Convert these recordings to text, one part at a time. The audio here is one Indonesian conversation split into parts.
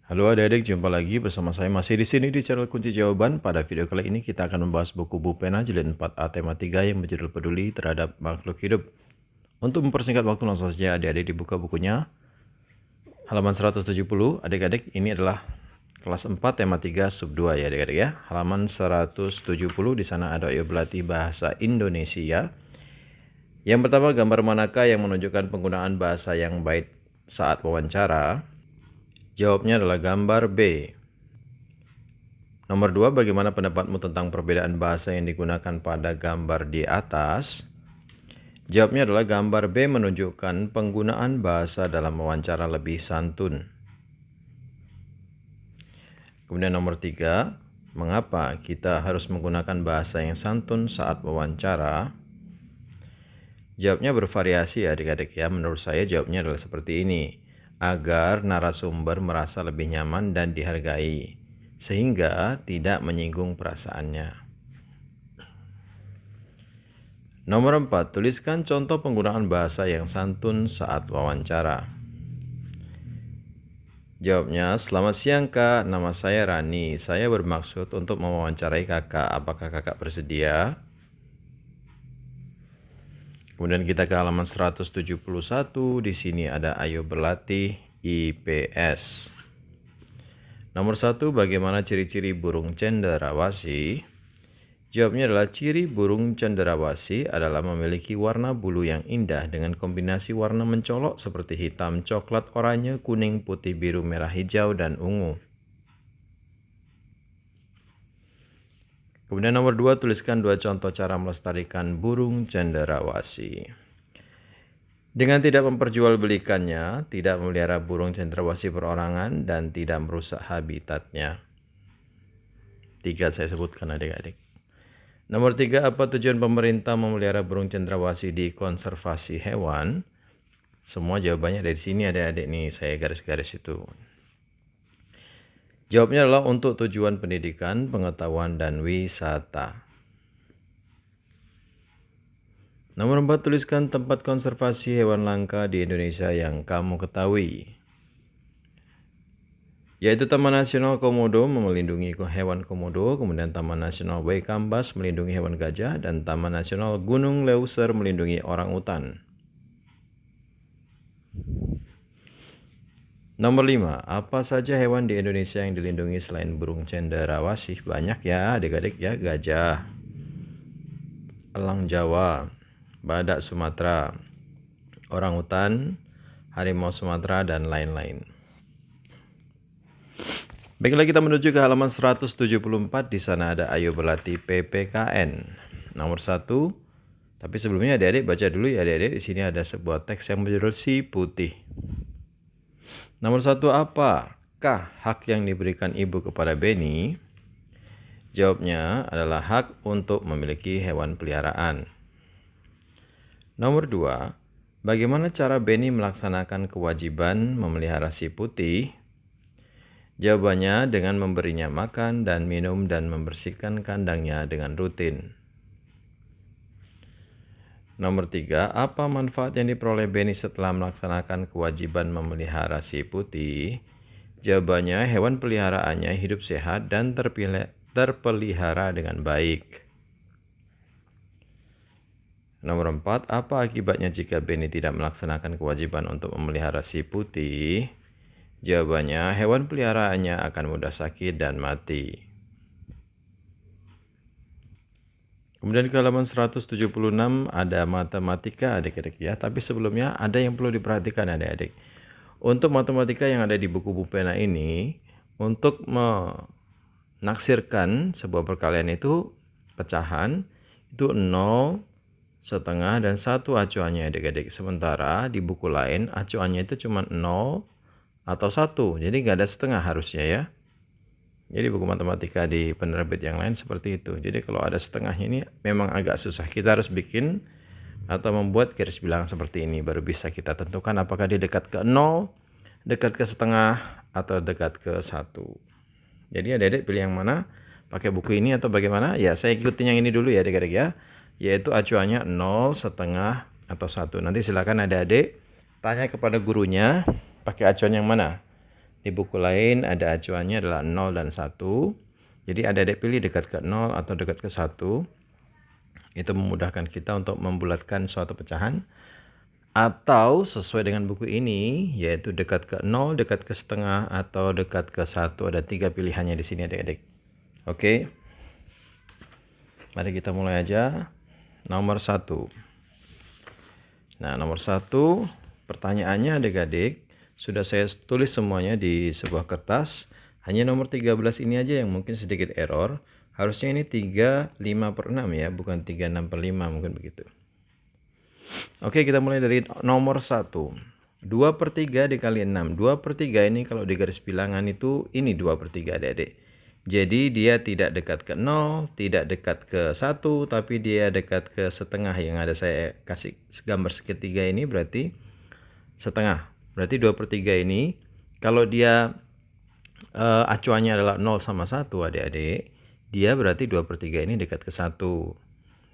Halo adik-adik, jumpa lagi bersama saya masih di sini di channel Kunci Jawaban. Pada video kali ini kita akan membahas buku Bu Pena jilid 4A tema 3 yang berjudul Peduli Terhadap Makhluk Hidup. Untuk mempersingkat waktu langsung saja adik-adik dibuka bukunya. Halaman 170, adik-adik ini adalah kelas 4 tema 3 sub 2 ya adik-adik ya. Halaman 170 di sana ada ayo berlatih bahasa Indonesia. Yang pertama, gambar manakah yang menunjukkan penggunaan bahasa yang baik saat wawancara? Jawabnya adalah gambar B. Nomor 2, bagaimana pendapatmu tentang perbedaan bahasa yang digunakan pada gambar di atas? Jawabnya adalah gambar B menunjukkan penggunaan bahasa dalam wawancara lebih santun. Kemudian nomor 3, mengapa kita harus menggunakan bahasa yang santun saat wawancara? Jawabnya bervariasi ya adik-adik ya. Menurut saya jawabnya adalah seperti ini. Agar narasumber merasa lebih nyaman dan dihargai, sehingga tidak menyinggung perasaannya. Nomor 4, tuliskan contoh penggunaan bahasa yang santun saat wawancara. Jawabnya, selamat siang Kak, nama saya Rani. Saya bermaksud untuk mewawancarai Kakak. Apakah Kakak bersedia? Kemudian kita ke halaman 171. Di sini ada ayo berlatih IPS. Nomor 1, bagaimana ciri-ciri burung cenderawasih? Jawabnya adalah ciri burung cenderawasih adalah memiliki warna bulu yang indah dengan kombinasi warna mencolok seperti hitam, coklat, oranye, kuning, putih, biru, merah, hijau, dan ungu. Kemudian nomor 2, tuliskan 2 contoh cara melestarikan burung cenderawasih. Dengan tidak memperjualbelikannya, tidak memelihara burung cenderawasih perorangan, dan tidak merusak habitatnya. 3 saya sebutkan adik-adik. Nomor 3, apa tujuan pemerintah memelihara burung cenderawasih di konservasi hewan? Semua jawabannya dari sini adik-adik nih, saya garis-garis itu. Jawabnya adalah untuk tujuan pendidikan, pengetahuan, dan wisata. Nomor 4, tuliskan tempat konservasi hewan langka di Indonesia yang kamu ketahui. Yaitu Taman Nasional Komodo melindungi hewan komodo, kemudian Taman Nasional Waikambas melindungi hewan gajah, dan Taman Nasional Gunung Leuser melindungi orang utan. Nomor 5, apa saja hewan di Indonesia yang dilindungi selain burung cenderawasih? Banyak ya adik-adik ya, gajah, elang Jawa, badak Sumatera, orangutan, harimau Sumatera, dan lain-lain. Baiklah, kita menuju ke halaman 174. Di sana ada ayo berlatih PPKN. Nomor 1, tapi sebelumnya adik-adik baca dulu ya adik-adik. Di sini ada sebuah teks yang berjudul Si Putih. Nomor 1, apakah hak yang diberikan ibu kepada Beni? Jawabnya adalah hak untuk memiliki hewan peliharaan. Nomor 2, bagaimana cara Beni melaksanakan kewajiban memelihara si putih? Jawabannya dengan memberinya makan dan minum dan membersihkan kandangnya dengan rutin. Nomor 3, apa manfaat yang diperoleh Beni setelah melaksanakan kewajiban memelihara si putih? Jawabannya, hewan peliharaannya hidup sehat dan terpelihara dengan baik. Nomor 4, apa akibatnya jika Beni tidak melaksanakan kewajiban untuk memelihara si putih? Jawabannya, hewan peliharaannya akan mudah sakit dan mati. Kemudian ke halaman 176 ada matematika adik-adik ya. Tapi sebelumnya ada yang perlu diperhatikan adik-adik. Untuk matematika yang ada di buku Bu Pena ini, untuk menaksirkan sebuah perkalian itu pecahan, itu 0, setengah, dan 1 acuannya adik-adik. Sementara di buku lain acuannya itu cuma 0 atau 1. Jadi nggak ada setengah harusnya ya. Jadi buku matematika di penerbit yang lain seperti itu. Jadi kalau ada setengahnya ini memang agak susah. Kita harus bikin atau membuat garis bilangan seperti ini. Baru bisa kita tentukan apakah dia dekat ke 0, dekat ke setengah, atau dekat ke 1. Jadi adik-adik pilih yang mana? Pakai buku ini atau bagaimana? Ya saya ikutin yang ini dulu ya adik-adik ya. Yaitu acuannya 0, setengah, atau 1. Nanti silakan adik-adik tanya kepada gurunya pakai acuan yang mana. Di buku lain ada acuannya adalah 0 dan 1. Jadi adik-adik pilih dekat ke 0 atau dekat ke 1. Itu memudahkan kita untuk membulatkan suatu pecahan. Atau sesuai dengan buku ini, yaitu dekat ke 0, dekat ke setengah, atau dekat ke 1. Ada 3 pilihannya di sini adik-adik. Oke. Mari kita mulai aja. Nomor 1. Nah, nomor 1, pertanyaannya adik-adik, sudah saya tulis semuanya di sebuah kertas. Hanya nomor 13 ini aja yang mungkin sedikit error. Harusnya ini 3/5/6 ya, bukan 3/6/5, mungkin begitu. Oke, kita mulai dari nomor 1. 2/3 dikali 6. 2/3 ini kalau di garis bilangan itu ini 2/3 adik-adik. Jadi dia tidak dekat ke 0, tidak dekat ke 1, tapi dia dekat ke setengah. Yang ada saya kasih gambar segitiga ini berarti setengah. Berarti 2/3 ini kalau dia acuannya adalah 0 sama 1 adik-adik, dia berarti 2/3 ini dekat ke 1.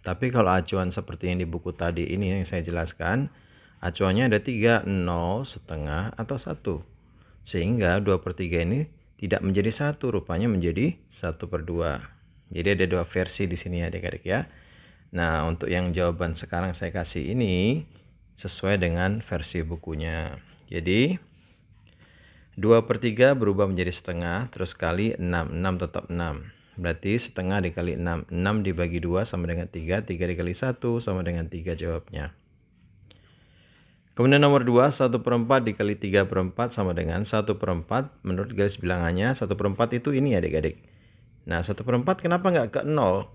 Tapi kalau acuan seperti yang di buku tadi ini yang saya jelaskan, acuannya ada 3, 0, setengah, atau 1. Sehingga 2/3 ini tidak menjadi 1, rupanya menjadi 1/2. Jadi ada 2 versi di sini adik-adik ya. Nah, untuk yang jawaban sekarang saya kasih ini sesuai dengan versi bukunya. Jadi 2/3 berubah menjadi setengah, terus kali 6, 6 tetap 6. Berarti setengah dikali 6, 6 dibagi 2 sama dengan 3, 3 dikali 1 sama dengan 3 jawabnya. Kemudian nomor 2, 1/4 dikali 3/4 sama dengan 1/4. Menurut garis bilangannya 1/4 itu ini adik-adik. Nah, 1/4 kenapa nggak ke 0?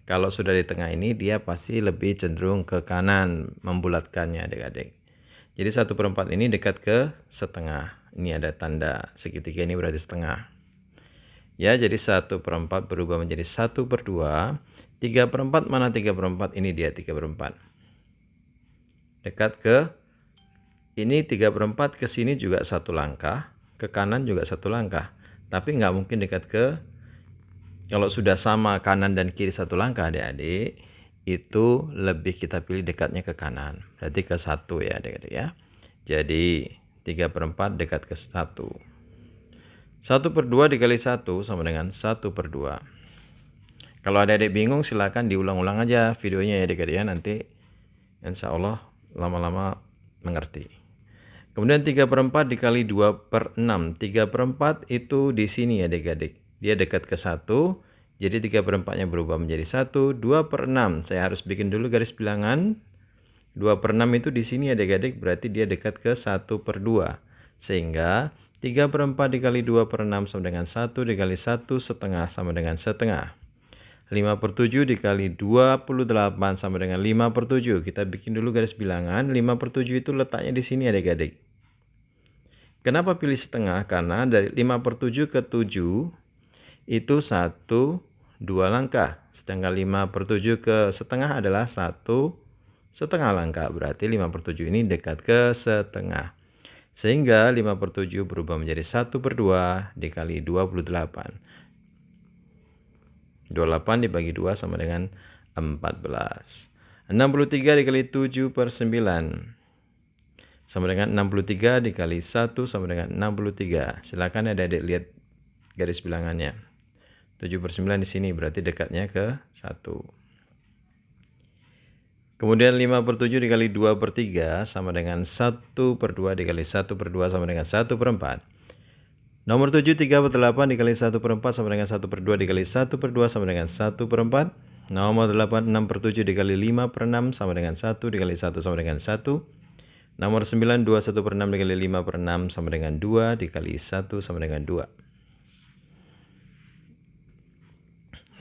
Kalau sudah di tengah ini dia pasti lebih cenderung ke kanan membulatkannya adik-adik. Jadi 1/4 ini dekat ke setengah. Ini ada tanda segitiga ini berarti setengah. Ya, jadi 1/4 berubah menjadi 1/2. 3/4 mana 3/4? Ini dia 3/4. Dekat ke ini 3/4 ke sini juga 1 langkah, ke kanan juga 1 langkah. Tapi nggak mungkin dekat ke, kalau sudah sama kanan dan kiri 1 langkah adik-adik, itu lebih kita pilih dekatnya ke kanan. Berarti ke 1 ya adik-adik ya. Jadi 3/4 dekat ke 1. 1/2 dikali 1 sama dengan 1/2. Kalau adik-adik bingung silakan diulang-ulang aja videonya ya adik-adik ya, nanti insya Allah lama-lama mengerti. Kemudian 3/4 dikali 2/6. 3/4 itu di sini ya adik-adik. Dia dekat ke 1. Jadi 3/4-nya berubah menjadi 1. 2/6. Saya harus bikin dulu garis bilangan. 2/6 itu di sini adik-adik, berarti dia dekat ke 1/2. Sehingga 3/4 dikali 2/6 sama dengan 1 dikali 1 setengah sama dengan setengah. 5/7 dikali 28 sama dengan 5/7. Kita bikin dulu garis bilangan. 5/7 itu letaknya di sini adik-adik. Kenapa pilih setengah? Karena dari 5/7 ke 7 itu 1, 2 langkah. Sedangkan 5/7 ke setengah adalah 1 setengah langkah. Berarti 5/7 ini dekat ke setengah. Sehingga 5/7 berubah menjadi 1/2 dikali 28. 28 dibagi 2 sama dengan 14. 63 dikali 7/9 sama dengan 63 dikali 1 sama dengan 63. Silakan adik-adik lihat garis bilangannya. 7/9 di sini berarti dekatnya ke 1. Kemudian 5/7 dikali 2/3 sama dengan 1/2 dikali 1/2 sama dengan 1/4. Nomor 7, 3/8 dikali 1/4 sama dengan 1/2 dikali 1/2 sama dengan 1/4. Nomor 8, 6/7 dikali 5/6 sama dengan 1 dikali 1 sama dengan 1. Nomor 9, 21/6 dikali 5/6 sama dengan 2 dikali 1 sama dengan 2.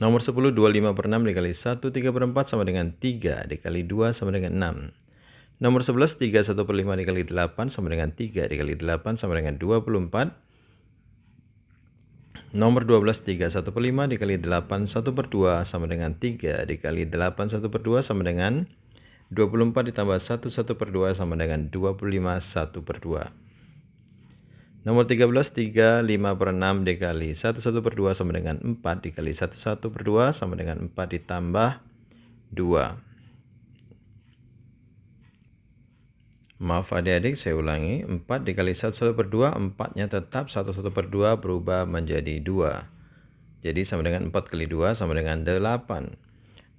Nomor 10, 25/6 dikali 1, 3/4 sama dengan 3 dikali 2 sama dengan 6. Nomor 11, 31/5 dikali 8 sama dengan 3 dikali 8 sama dengan 24. Nomor 12, 31/5 dikali 8 1/2 sama dengan 3 dikali 8 1/2 sama dengan 24 ditambah 1 1/2 sama dengan 25 1/2. Nomor 13, 3/5/6 dikali 1 1/2 sama dengan 4 dikali 1 1/2 sama dengan 4 ditambah 2. Maaf adik-adik, saya ulangi. 4 dikali 1 per 2, 4-nya tetap, 1 per 2 berubah menjadi 2. Jadi sama dengan 4 kali 2 sama dengan 8.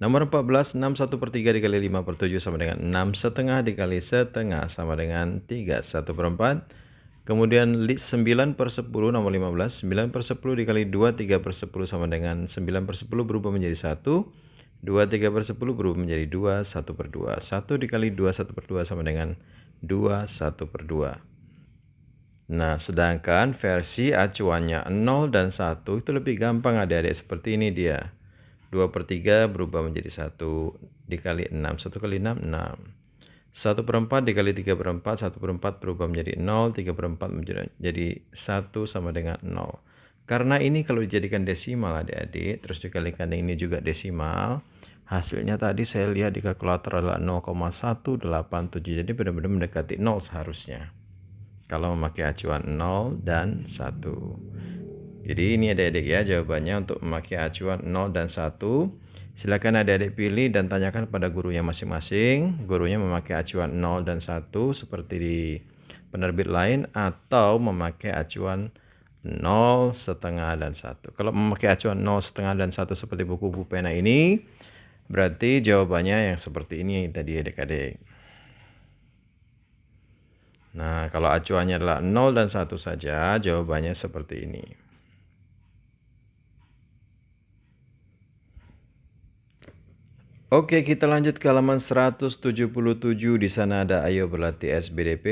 Nomor 14, 6 1 per 3 dikali 5 per 7 sama dengan 6 setengah dikali setengah sama dengan 3 1 per 4. Kemudian 9 per 10 nomor 15, 9 per 10 dikali 2, 3 per 10 sama dengan 9 per 10 berubah menjadi 1. 2, 3 per 10 berubah menjadi 2, 1 per 2. 1 dikali 2, 1 per 2 sama dengan 2, 1 per 2. Nah, sedangkan versi acuannya 0 dan 1 itu lebih gampang adik-adik, seperti ini dia. 2 per 3 berubah menjadi 1 dikali 6, 1 kali 6, 6. 1 per 4 dikali 3 per 4, 1 per 4 berubah menjadi 0, 3 per 4 menjadi 1 sama dengan 0. Karena ini kalau dijadikan desimal adik-adik, terus dikalikan ini juga desimal, hasilnya tadi saya lihat di kalkulator adalah 0,187, jadi benar-benar mendekati 0 seharusnya. Kalau memakai acuan 0 dan 1. Jadi ini adik-adik ya jawabannya untuk memakai acuan 0 dan 1. Silakan adik-adik pilih dan tanyakan pada gurunya masing-masing. Gurunya memakai acuan 0 dan 1 seperti di penerbit lain atau memakai acuan 0, setengah, dan 1. Kalau memakai acuan 0, setengah, dan 1 seperti buku-buku pena ini, berarti jawabannya yang seperti ini tadi adik-adik. Nah, kalau acuannya adalah 0 dan 1 saja, jawabannya seperti ini. Oke, kita lanjut ke halaman 177. Di sana ada ayo berlatih SBDP.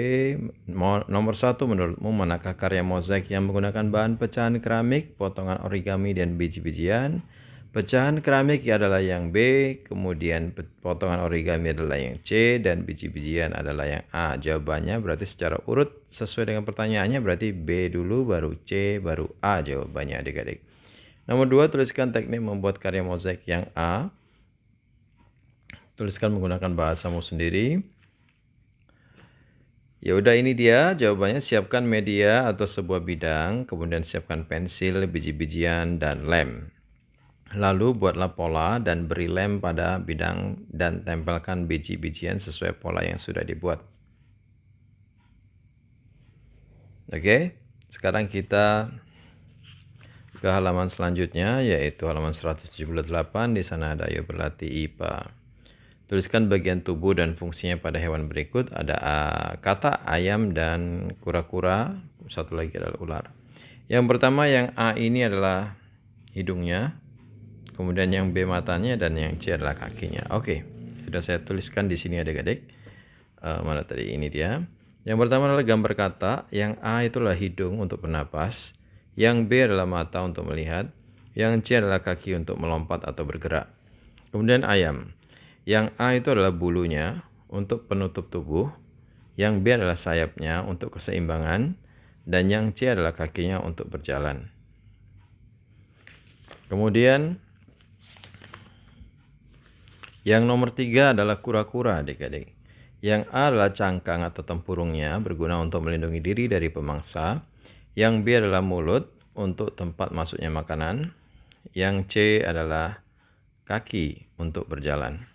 Nomor 1, menurutmu manakah karya mozaik yang menggunakan bahan pecahan keramik, potongan origami, dan biji-bijian? Pecahan keramik adalah yang B, kemudian potongan origami adalah yang C, dan biji-bijian adalah yang A. Jawabannya berarti secara urut sesuai dengan pertanyaannya, berarti B dulu, baru C, baru A jawabannya adik-adik. Nomor 2, tuliskan teknik membuat karya mozaik yang A. Tuliskan menggunakan bahasamu sendiri. Ya udah, ini dia jawabannya. Siapkan media atau sebuah bidang, kemudian siapkan pensil, biji-bijian, dan lem. Lalu buatlah pola dan beri lem pada bidang dan tempelkan biji-bijian sesuai pola yang sudah dibuat. Oke, sekarang kita ke halaman selanjutnya, yaitu halaman 178. Di sana ada ayo berlatih IPA. Tuliskan bagian tubuh dan fungsinya pada hewan berikut. Ada kata ayam dan kura-kura. Satu lagi adalah ular. Yang pertama, yang A ini adalah hidungnya. Kemudian yang B matanya dan yang C adalah kakinya. Oke, sudah saya tuliskan di sini adik-adik. Mana tadi? Ini dia. Yang pertama adalah gambar kata. Yang A itu adalah hidung untuk bernapas. Yang B adalah mata untuk melihat. Yang C adalah kaki untuk melompat atau bergerak. Kemudian ayam. Yang A itu adalah bulunya untuk penutup tubuh, yang B adalah sayapnya untuk keseimbangan, dan yang C adalah kakinya untuk berjalan. Kemudian yang nomor 3 adalah kura-kura adik-adik. Yang A adalah cangkang atau tempurungnya berguna untuk melindungi diri dari pemangsa. Yang B adalah mulut untuk tempat masuknya makanan. Yang C adalah kaki untuk berjalan.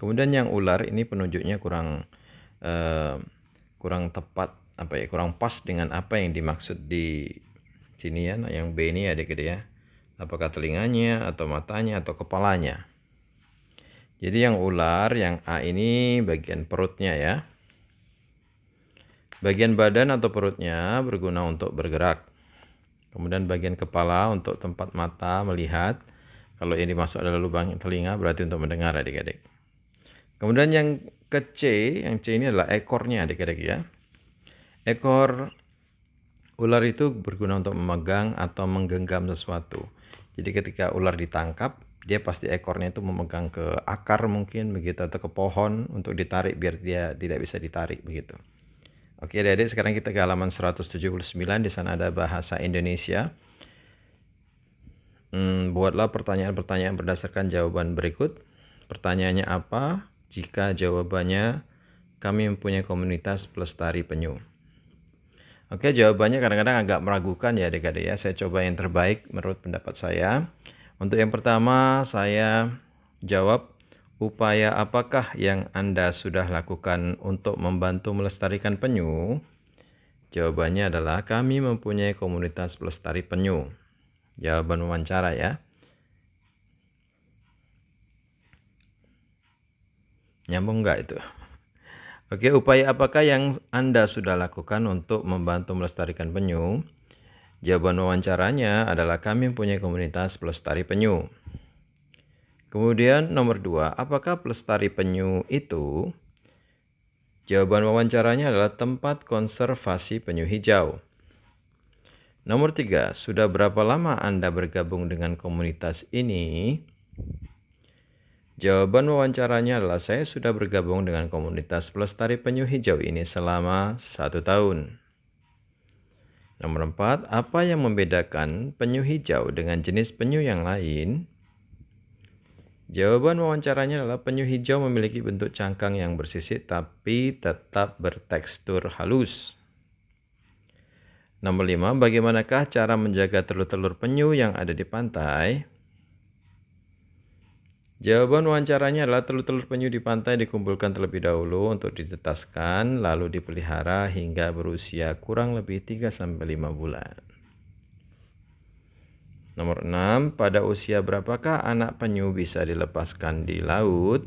Kemudian yang ular ini penunjuknya kurang tepat, kurang pas dengan apa yang dimaksud di sini ya. Yang B ini adik-adik ya, apakah telinganya atau matanya atau kepalanya. Jadi yang ular, yang A ini bagian perutnya ya. Bagian badan atau perutnya berguna untuk bergerak. Kemudian bagian kepala untuk tempat mata melihat. Kalau ini masuk adalah lubang telinga berarti untuk mendengar adik-adik. Kemudian yang ke C, yang C ini adalah ekornya adik-adik ya. Ekor ular itu berguna untuk memegang atau menggenggam sesuatu. Jadi ketika ular ditangkap, dia pasti ekornya itu memegang ke akar mungkin begitu, atau ke pohon untuk ditarik biar dia tidak bisa ditarik begitu. Oke adik-adik, sekarang kita ke halaman 179. Di sana ada bahasa Indonesia. Buatlah pertanyaan-pertanyaan berdasarkan jawaban berikut. Pertanyaannya apa? Jika jawabannya kami mempunyai komunitas pelestari penyu. Oke, jawabannya kadang-kadang agak meragukan ya adik-adik ya. Saya coba yang terbaik menurut pendapat saya. Untuk yang pertama saya jawab upaya apakah yang Anda sudah lakukan untuk membantu melestarikan penyu? Jawabannya adalah kami mempunyai komunitas pelestari penyu. Jawaban wawancara ya. Nyambung nggak itu? Oke, upaya apakah yang Anda sudah lakukan untuk membantu melestarikan penyu? Jawaban wawancaranya adalah kami mempunyai komunitas pelestari penyu. Kemudian nomor 2, apakah pelestari penyu itu? Jawaban wawancaranya adalah tempat konservasi penyu hijau. Nomor 3, sudah berapa lama Anda bergabung dengan komunitas ini? Jawaban wawancaranya adalah saya sudah bergabung dengan komunitas pelestari penyu hijau ini selama 1 tahun. Nomor 4, apa yang membedakan penyu hijau dengan jenis penyu yang lain? Jawaban wawancaranya adalah penyu hijau memiliki bentuk cangkang yang bersisik tapi tetap bertekstur halus. Nomor 5, bagaimanakah cara menjaga telur-telur penyu yang ada di pantai? Jawaban wawancaranya adalah telur-telur penyu di pantai dikumpulkan terlebih dahulu untuk ditetaskan, lalu dipelihara hingga berusia kurang lebih 3-5 bulan. Nomor 6, pada usia berapakah anak penyu bisa dilepaskan di laut?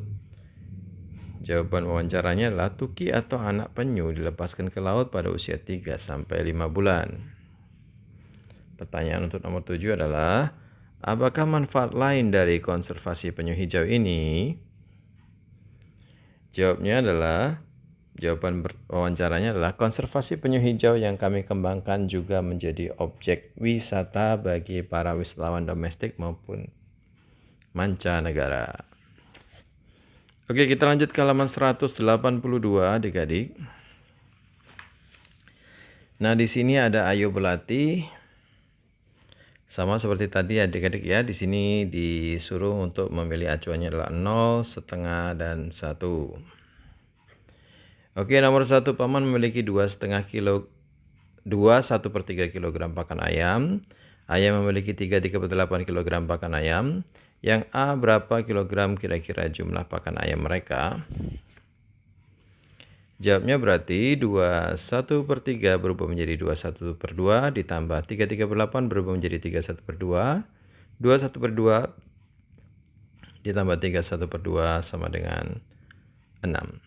Jawaban wawancaranya adalah tuki atau anak penyu dilepaskan ke laut pada usia 3-5 bulan. Pertanyaan untuk nomor 7 adalah, apakah manfaat lain dari konservasi penyu hijau ini? Jawaban wawancaranya adalah konservasi penyu hijau yang kami kembangkan juga menjadi objek wisata bagi para wisatawan domestik maupun mancanegara. Oke, kita lanjut ke halaman 182 adik-adik. Nah, di sini ada Ayo Belati. Sama seperti tadi adik-adik ya, di sini disuruh untuk memilih acuannya adalah 0, setengah, dan 1. Oke, nomor 1, Paman memiliki 2,5 kilo, 1/3 kilogram pakan ayam. Ayam memiliki 3,8 kilogram pakan ayam. Yang A berapa kilogram kira-kira jumlah pakan ayam mereka? Jawabnya berarti 21/3 berubah menjadi 21/2 ditambah 3,8 berubah menjadi 31/2. 21/2 ditambah 31/2 sama dengan 6.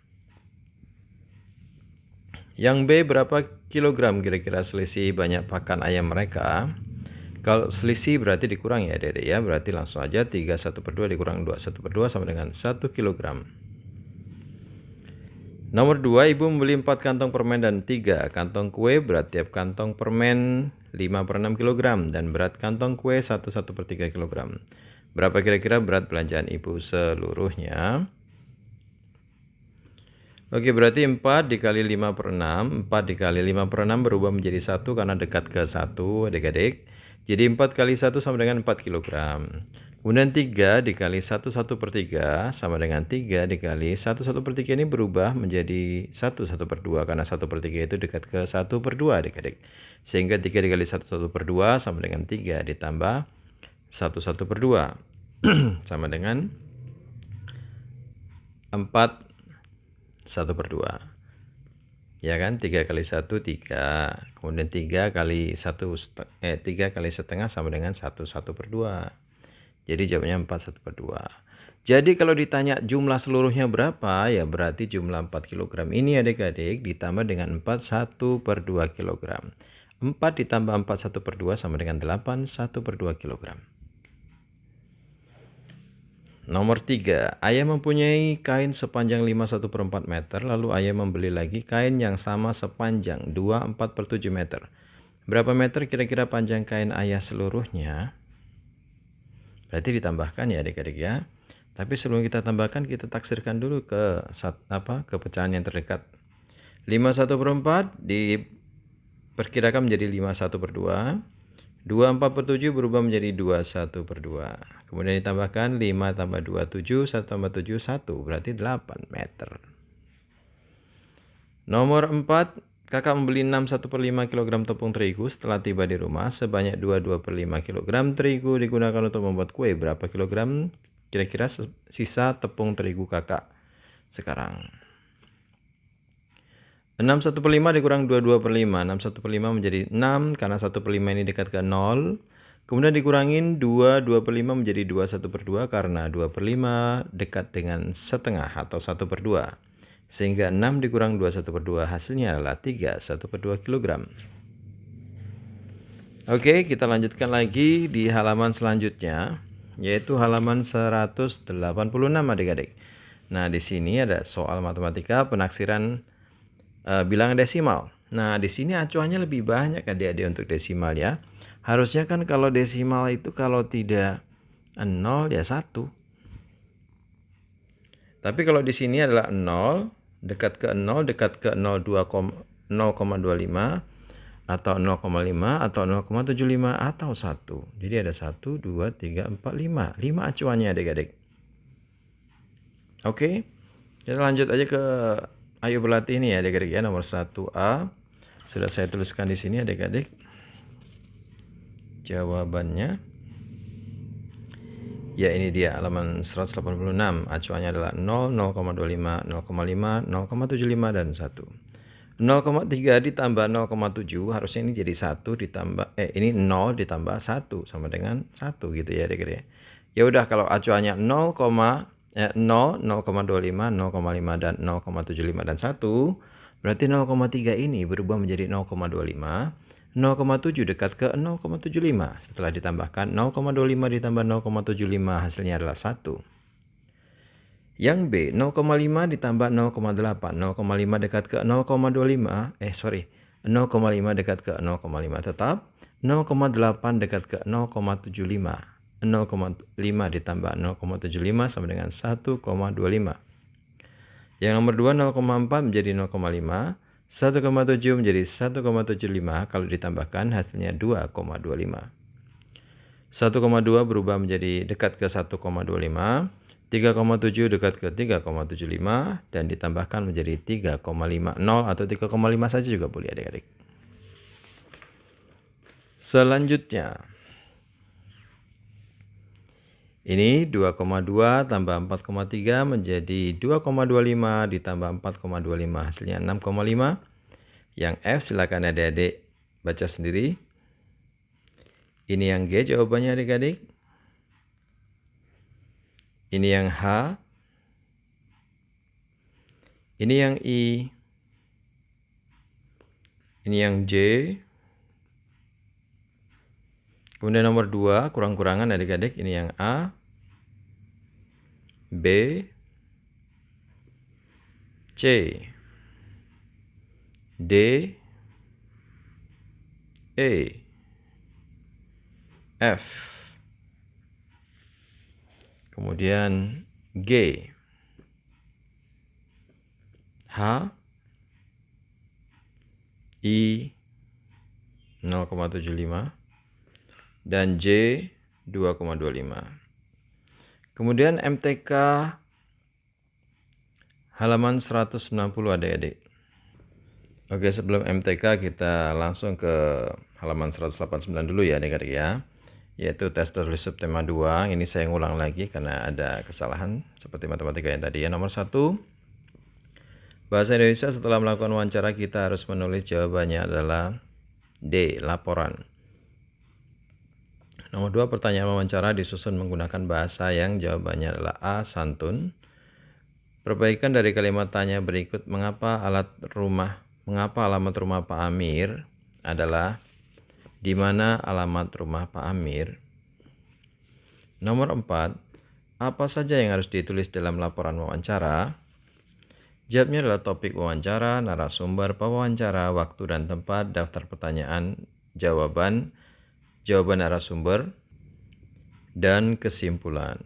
Yang B berapa kilogram kira-kira selisih banyak pakan ayam mereka? Kalau selisih berarti dikurang ya Dede ya, berarti langsung aja 31/2 dikurang 21/2 sama dengan 1 kilogram. Nomor 2, ibu membeli 4 kantong permen dan 3 kantong kue, berat tiap kantong permen 5/6 kg dan berat kantong kue 1/3 kg. Berapa kira-kira berat belanjaan ibu seluruhnya? Oke, berarti 4 dikali 5/6, 4 dikali 5/6 berubah menjadi 1 karena dekat ke 1 adik-adik. Jadi 4 kali 1 sama dengan 4 kg. Kemudian 3 dikali 1/3 sama dengan 3 dikali 1/3 ini berubah menjadi 1/2 karena 1/3 itu dekat ke 1/2 adik-adik. Sehingga 3 dikali 1/2 sama dengan 3 ditambah 1/2 sama dengan 4 1/2. Ya kan, 3 kali 1 3. Kemudian 3 kali 3 kali setengah sama dengan 1/2. Jadi jawabannya 4 1/2. Jadi kalau ditanya jumlah seluruhnya berapa, ya berarti jumlah 4 kg ini adik-adik ditambah dengan 4 1/2 kg. 4 ditambah 4 1/2 sama dengan 8 1/2 kg. Nomor 3, ayah mempunyai kain sepanjang 5 1/4 meter, lalu ayah membeli lagi kain yang sama sepanjang 2 4/7 meter. Berapa meter kira-kira panjang kain ayah seluruhnya? Berarti ditambahkan ya adik-adik ya. Tapi sebelum kita tambahkan, kita taksirkan dulu ke pecahan yang terdekat. 5 1/4 diperkirakan menjadi 5 1/2. 2 4/7 berubah menjadi 2 1/2. Kemudian ditambahkan 5 tambah 2 7, 1 tambah 7 1, berarti 8 meter. Nomor 4, kakak membeli 6 1/5 kg tepung terigu setelah tiba di rumah. Sebanyak 2 2/5 kg terigu digunakan untuk membuat kue. Berapa kilogram kira-kira sisa tepung terigu kakak sekarang. 6/1/5 dikurang 22/5. 6/1/5 menjadi 6 karena 1/5 ini dekat ke 0. Kemudian dikurangin 2/5 menjadi 21/2 karena 2/5 dekat dengan setengah atau 1/2. Sehingga 6 dikurang 21/2 hasilnya adalah 3/1/2 kg. Oke, kita lanjutkan lagi di halaman selanjutnya, yaitu halaman 186 adik-adik. Nah, di sini ada soal matematika penaksiran bilangan desimal. Nah, di sini acuannya lebih banyak adik-adik untuk desimal ya. Harusnya kan kalau desimal itu kalau tidak 0 ya 1. Tapi kalau di sini adalah 0, dekat ke 0, dekat ke 0,25 atau 0,5 atau 0,75 atau 1. Jadi ada 1, 2, 3, 4, 5. 5 acuannya adik-adik. Oke. Kita lanjut aja ke ayo berlatih nih ya adik-adik ya, nomor 1A. Sudah saya tuliskan di sini adik-adik. Jawabannya. Ya, ini dia halaman 186. Acuannya adalah 0, 0,25, 0,5, 0,75 dan 1. 0,3 ditambah 0,7 harusnya ini jadi 1 ditambah ini 0 ditambah 1 sama dengan 1 gitu ya adik-adik. Ya udah, kalau acuannya 0, 0, 0,25, 0,5 dan 0,75 dan 1, berarti 0,3 ini berubah menjadi 0,25. 0,7 dekat ke 0,75. Setelah ditambahkan 0,25 ditambah 0,75 hasilnya adalah 1. Yang B, 0,5 ditambah 0,8. 0,5 dekat ke 0,25. 0,5 dekat ke 0,5 tetap. 0,8 dekat ke 0,75. 0,5 ditambah 0,75 sama dengan 1,25. Yang nomor 2, 0,4 menjadi 0,5. 1,7 menjadi 1,75. Kalau ditambahkan hasilnya 2,25. 1,2 berubah menjadi dekat ke 1,25. 3,7 dekat ke 3,75 dan ditambahkan menjadi 3,50 atau 3,5 saja juga boleh adik-adik. Selanjutnya, ini 2,2 tambah 4,3 menjadi 2,25 ditambah 4,25 hasilnya 6,5. Yang F silakan adik-adik baca sendiri. Ini yang G jawabannya adik-adik. Ini yang H. Ini yang I. Ini yang J. Kemudian nomor 2 kurang-kurangan adik-adik. Ini yang A. B. C. D. E. F. Kemudian G, H, I 0,75 dan J 2,25. Kemudian MTK halaman 190 adik-adik. Oke, sebelum MTK kita langsung ke halaman 189 dulu ya adik-adik ya. Yaitu tes tertulis subtema 2. Ini saya ngulang lagi karena ada kesalahan seperti matematika yang tadi ya. Nomor 1, bahasa Indonesia setelah melakukan wawancara kita harus menulis jawabannya adalah D, laporan. Nomor 2, pertanyaan wawancara disusun menggunakan bahasa yang jawabannya adalah A, santun. Perbaikan dari kalimat tanya berikut, mengapa alamat rumah Pak Amir adalah di mana alamat rumah Pak Amir? Nomor 4, apa saja yang harus ditulis dalam laporan wawancara? Jawabnya adalah topik wawancara, narasumber pewawancara, waktu dan tempat, daftar pertanyaan, jawaban narasumber, dan kesimpulan.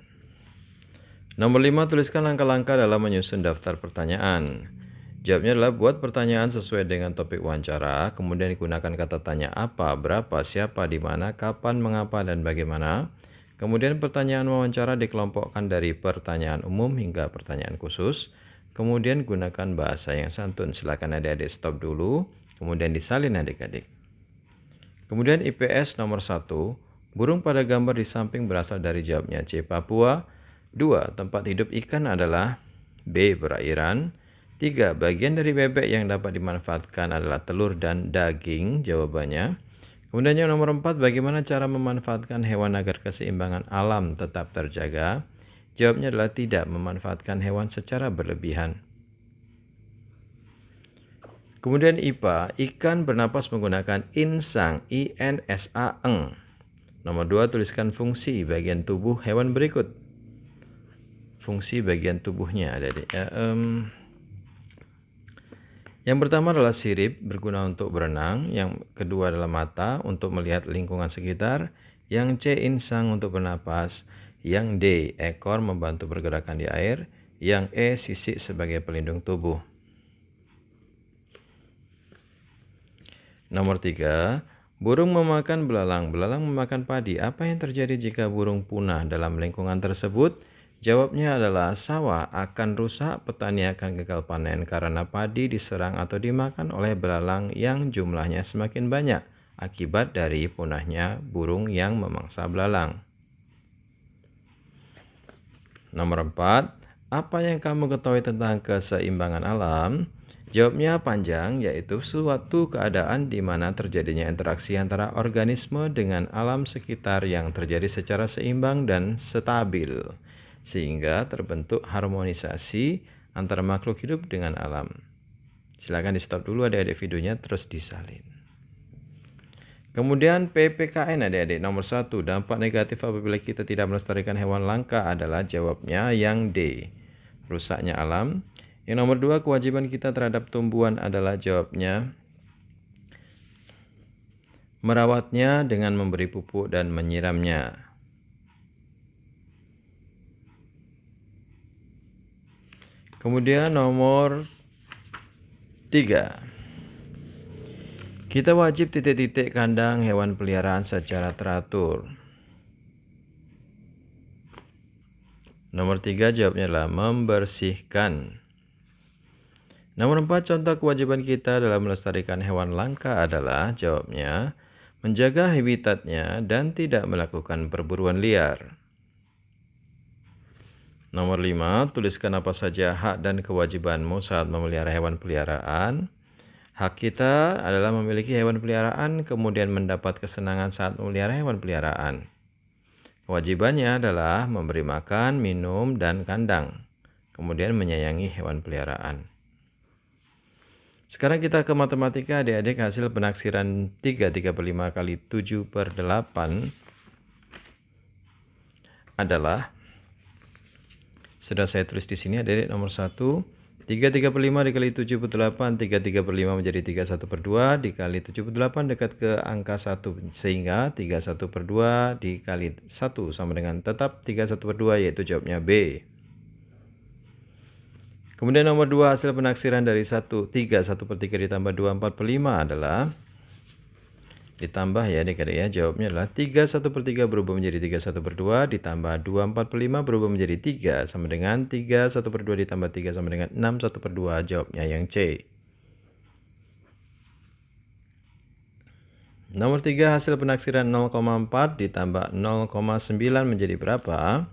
Nomor 5, tuliskan langkah-langkah dalam menyusun daftar pertanyaan. Jawabnya adalah buat pertanyaan sesuai dengan topik wawancara, kemudian digunakan kata tanya apa, berapa, siapa, di mana, kapan, mengapa, dan bagaimana. Kemudian pertanyaan wawancara dikelompokkan dari pertanyaan umum hingga pertanyaan khusus. Kemudian gunakan bahasa yang santun. Silakan adik-adik stop dulu, kemudian disalin adik-adik. Kemudian IPS nomor 1, burung pada gambar di samping berasal dari jawabnya C, Papua, 2. Tempat hidup ikan adalah B. Perairan. 3. Bagian dari bebek yang dapat dimanfaatkan adalah telur dan daging. Jawabannya. Kemudian yang nomor 4. Bagaimana cara memanfaatkan hewan agar keseimbangan alam tetap terjaga? Jawabnya adalah tidak memanfaatkan hewan secara berlebihan. Kemudian IPA, ikan bernapas menggunakan insang, INSANG. Nomor 2, tuliskan fungsi bagian tubuh hewan berikut. Fungsi bagian tubuhnya adik-adik. Yang pertama adalah sirip, berguna untuk berenang. Yang kedua adalah mata, untuk melihat lingkungan sekitar. Yang C, insang, untuk bernapas. Yang D, ekor, membantu pergerakan di air. Yang E, sisik, sebagai pelindung tubuh. Nomor 3, burung memakan belalang. Belalang memakan padi. Apa yang terjadi jika burung punah dalam lingkungan tersebut? Jawabnya adalah sawah akan rusak, petani akan gagal panen karena padi diserang atau dimakan oleh belalang yang jumlahnya semakin banyak akibat dari punahnya burung yang memangsa belalang. Nomor 4, apa yang kamu ketahui tentang keseimbangan alam? Jawabnya panjang, yaitu suatu keadaan di mana terjadinya interaksi antara organisme dengan alam sekitar yang terjadi secara seimbang dan stabil, sehingga terbentuk harmonisasi antara makhluk hidup dengan alam. Silakan di stop dulu adik-adik videonya, terus disalin. Kemudian PPKN adik-adik, nomor 1, dampak negatif apabila kita tidak melestarikan hewan langka adalah jawabnya yang D, rusaknya alam. Yang nomor 2, kewajiban kita terhadap tumbuhan adalah jawabnya merawatnya dengan memberi pupuk dan menyiramnya. Kemudian nomor 3, kita wajib titik-titik kandang hewan peliharaan secara teratur. Nomor 3, jawabnya adalah membersihkan. Nomor 4, contoh kewajiban kita dalam melestarikan hewan langka adalah jawabnya menjaga habitatnya dan tidak melakukan perburuan liar. Nomor 5, tuliskan apa saja hak dan kewajibanmu saat memelihara hewan peliharaan. Hak kita adalah memiliki hewan peliharaan, kemudian mendapat kesenangan saat memelihara hewan peliharaan. Kewajibannya adalah memberi makan, minum, dan kandang, kemudian menyayangi hewan peliharaan. Sekarang kita ke matematika adik-adik. Hasil penaksiran 3/5 kali 7/8 adalah, sudah saya tulis di sini adik-adik. Nomor 1, 3/5 dikali 7/8, 3/5 menjadi 31/2, dikali 7/8 dekat ke angka 1, sehingga 31/2 dikali 1 sama dengan tetap 31/2, yaitu jawabnya B. Kemudian nomor 2, hasil penaksiran dari 1/3 ditambah 2/45 adalah, ditambah ya adik-adik ya, jawabnya adalah 3/1/3 berubah menjadi 3/1/2 ditambah 2/45 berubah menjadi 3 sama dengan 3/1/2 ditambah 3 sama dengan 6/1/2, jawabnya yang C. Nomor 3, hasil penaksiran 0,4 ditambah 0,9 menjadi berapa?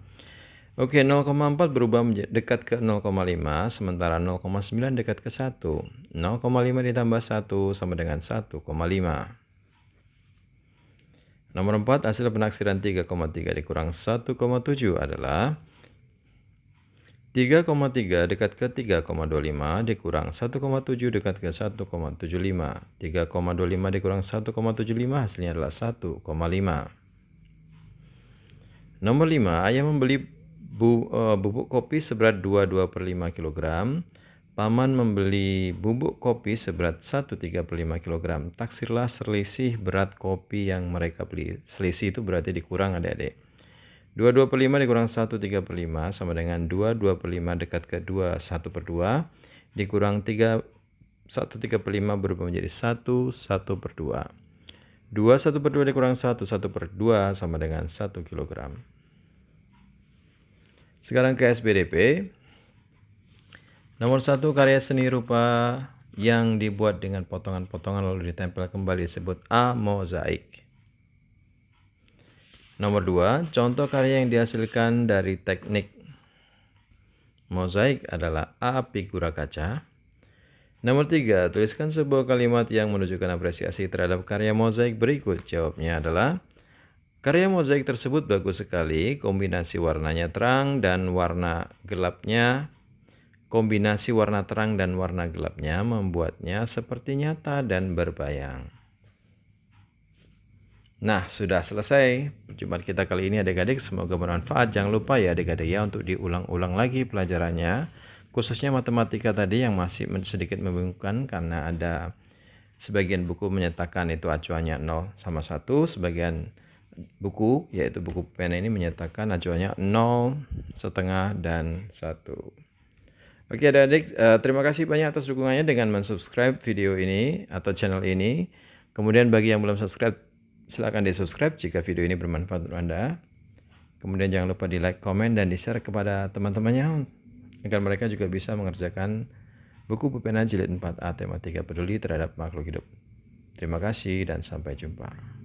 Oke, 0,4 berubah dekat ke 0,5, sementara 0,9 dekat ke 1. 0,5 ditambah 1 sama dengan 1,5. Nomor 4, hasil penaksiran 3,3 dikurang 1,7 adalah 3,3 dekat ke 3,25 dikurang 1,7 dekat ke 1,75. 3,25 dikurang 1,75 hasilnya adalah 1,5. Nomor 5, ayah membeli bubuk kopi seberat 22/5 kg. Paman membeli bubuk kopi seberat 1,35 kg. Taksirlah selisih berat kopi yang mereka beli. Selisih itu berarti dikurang adik-adik. 22/5 dikurang 1,35 sama dengan 2/25 dekat ke 2/1/2 dikurang 1,35 berubah menjadi 1/1/2. 2/1/2 dikurang 1/1/2 sama dengan 1 kg. Sekarang ke SPDP. Nomor 1, karya seni rupa yang dibuat dengan potongan-potongan lalu ditempel kembali disebut A. Mozaik. Nomor 2, contoh karya yang dihasilkan dari teknik mozaik adalah A. Figura kaca. Nomor 3, tuliskan sebuah kalimat yang menunjukkan apresiasi terhadap karya mozaik berikut. Jawabnya adalah, karya mozaik tersebut bagus sekali, kombinasi warnanya terang dan warna gelapnya. Kombinasi warna terang dan warna gelapnya membuatnya seperti nyata dan berbayang. Nah, sudah selesai perjumpaan kita kali ini adik-adik. Semoga bermanfaat. Jangan lupa ya adik-adik ya untuk diulang-ulang lagi pelajarannya. Khususnya matematika tadi yang masih sedikit membingungkan karena ada sebagian buku menyatakan itu acuannya 0 sama 1. Sebagian buku, yaitu buku pena ini menyatakan acuannya 0, setengah, dan 1. Oke adik-adik, terima kasih banyak atas dukungannya dengan mensubscribe video ini atau channel ini. Kemudian bagi yang belum subscribe, silakan di subscribe jika video ini bermanfaat untuk Anda. Kemudian jangan lupa di like, komen, dan di share kepada teman-temannya agar mereka juga bisa mengerjakan buku pena jilid 4A tematika peduli terhadap makhluk hidup. Terima kasih dan sampai jumpa.